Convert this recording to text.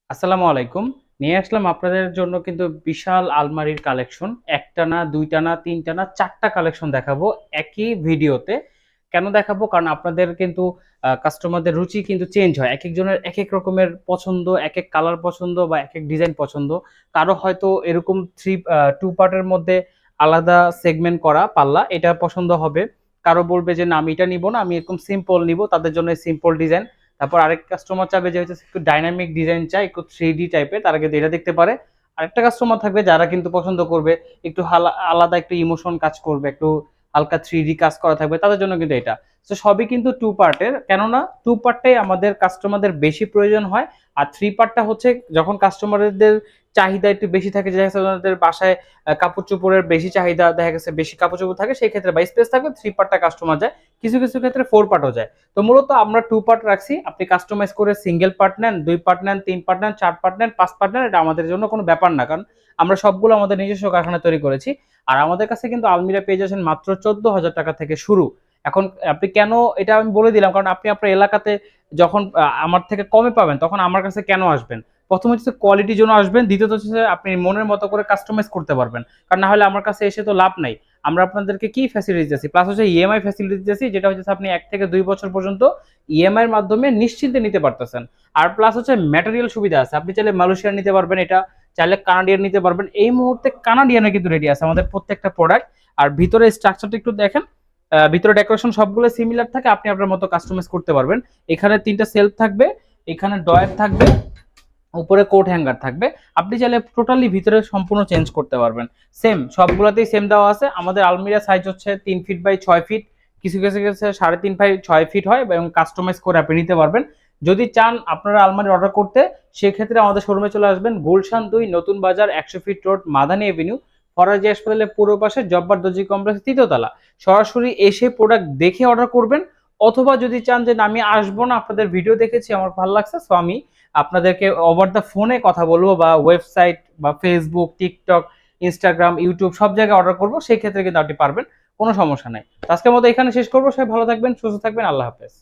আসসালামু আলাইকুম। নিয়ে আসলাম আপনাদের জন্য কিন্তু বিশাল আলমারির কালেকশন। ১ টা না, ২ টা না, ৩ টা না, ৪ টা কালেকশন দেখাবো একই ভিডিওতে। কেন দেখাবো? কারণ আপনাদের কিন্তু কাস্টমারদের রুচি কিন্তু চেঞ্জ হয়। একেকজনের একেক রকমের পছন্দ, একেক কালার পছন্দ বা একেক ডিজাইন পছন্দ। কারো হয়তো এরকম 2 পার্টের মধ্যে আলাদা সেগমেন্ট করা পাল্লা, এটা পছন্দ হবে। কারো বলবে যে, "না, আমি এটা নিবো না, আমি এরকম সিম্পল নিবো।" তাদের জন্য সিম্পল ডিজাইন। তারপর আরেক কাস্টমার চাবে যে হচ্ছে একটু ডাইনামিক ডিজাইন চাই, একটু 3D টাইপের, তারা কিন্তু এটা দেখতে পারে। আরেকটা কাস্টমার থাকবে যারা কিন্তু পছন্দ করবে একটু আলাদা একটু ইমোশন কাজ করবে, একটু হালকা 3D কাজ করা থাকবে, তাদের জন্য কিন্তু এটা। তো সবই কিন্তু 2 পার্টের, কেননা 2 পার্টটাই আমাদের কাস্টমারদের বেশি প্রয়োজন হয়। আর 3 পার্টটা হচ্ছে যখন কাস্টমারদের চাহিদা একটু বেশি থাকে, যে ওনাদের বাসায় কাপড়-চোপড়ের বেশি চাহিদা, দেখা গেছে বেশি কাপড়-চোপড় থাকে, সেই ক্ষেত্রে বা স্পেস থাকলে 3 পার্টটা কাস্টমার যায়। কিছু, কিছু ক্ষেত্রে 4 পার্টও যায়। তো মূলত আমরা 2 পার্ট রাখছি। আপনি কাস্টমাইজ করে সিঙ্গেল পার্ট নেন, 2 পার্ট নেন, 3 পার্ট নেন, 4 পার্ট নেন, 5 পার্ট নেন, এটা আমাদের জন্য কোনো ব্যাপার না। কারণ আমরা সবগুলো আমাদের নিজস্ব কারখানায় তৈরি করেছি। আর আমাদের কাছে কিন্তু আলমিরা পেয়ে যাচ্ছেন মাত্র ৳১৪,০০০ থেকে শুরু। এখন আপনি কেন, এটা আমি বলে দিলাম, কারণ আপনি আপনার এলাকাতে যখন আমার থেকে কমে পাবেন, তখন আমার কাছে কেন আসবেন? ১ম হচ্ছে কোয়ালিটির জন্য আসবেন, দ্বিতীয়ত হচ্ছে আপনি মনের মতো করে কাস্টমাইজ করতে পারবেন। কারণ না হলে আমার কাছে এসে তো লাভ নাই। আমরা আপনাদেরকে কি ফ্যাসিলিটি দিতেছি? প্লাস হচ্ছে ইএমআই ফ্যাসিলিটি দিতেছি, যেটা হচ্ছে আপনি ১ থেকে ২ বছর পর্যন্ত ইএমআই এর মাধ্যমে নিশ্চিন্তে নিতে পারতেছেন। আর প্লাস হচ্ছে ম্যাটেরিয়াল সুবিধা আছে। আপনি চাইলে মালয়েশিয়ান নিতে পারবেন এটা, চাইলে কানাডিয়ান নিতে পারবেন। এই মুহূর্তে কানাডিয়ানে কিন্তু রেডি আছে আমাদের প্রত্যেকটা প্রোডাক্ট। আর ভিতরে স্ট্রাকচারটা একটু দেখেন। ভিতরে ডেকোরেশন সবগুলো সিমিলার থাকে। আপনি আপনার মতো কাস্টমাইজ করতে পারবেন। এখানে ৩ টা সেলফ থাকবে, এখানে ড্রয়ার থাকবে, উপরে কোট হ্যাঙ্গার থাকবে। আপনি চাইলে টোটালি ভিতরে সম্পূর্ণ চেঞ্জ করতে পারবেন। সেম সবগুলাতেই সেম দেওয়া আছে। আমাদের আলমিরা সাইজ হচ্ছে ৩ ফিট বাই ৬ ফিট। কিছু, কিছু ক্ষেত্রে ৩.৫ বাই ৬ ফিট হয় এবং কাস্টমাইজ করে আপনি নিতে পারবেন। যদি চান আপনারা আলমারি অর্ডার করতে, সেক্ষেত্রে আমাদের শোরুমে চলে আসবেন। গুলশান ২ নতুন বাজার ১০০ fit road, Madani Avenue, Faraji হাসপাতালের পূর্ব পাশে, জব্বার দর্জি কমপ্লেক্স, ৩য় তলা। সরাসরি এসে প্রোডাক্ট দেখে অর্ডার করবেন। অথবা যদি চান যে, "না, আমি আসবো না, আপনাদের ভিডিও দেখেছি, আমার ভালো লাগছে, সো আমি আপনাদেরকে ওভার দ্য ফোনে কথা বলবো বা ওয়েবসাইট বা ফেসবুক, টিকটক, ইনস্টাগ্রাম, ইউটিউব সব জায়গায় অর্ডার করবো", সেই ক্ষেত্রে কিন্তু আপনি পারবেন। কোনো সমস্যা নাই। তো আজকের মতো এখানে শেষ করবো। সবাই ভালো থাকবেন, সুস্থ থাকবেন। আল্লাহ হাফেজ।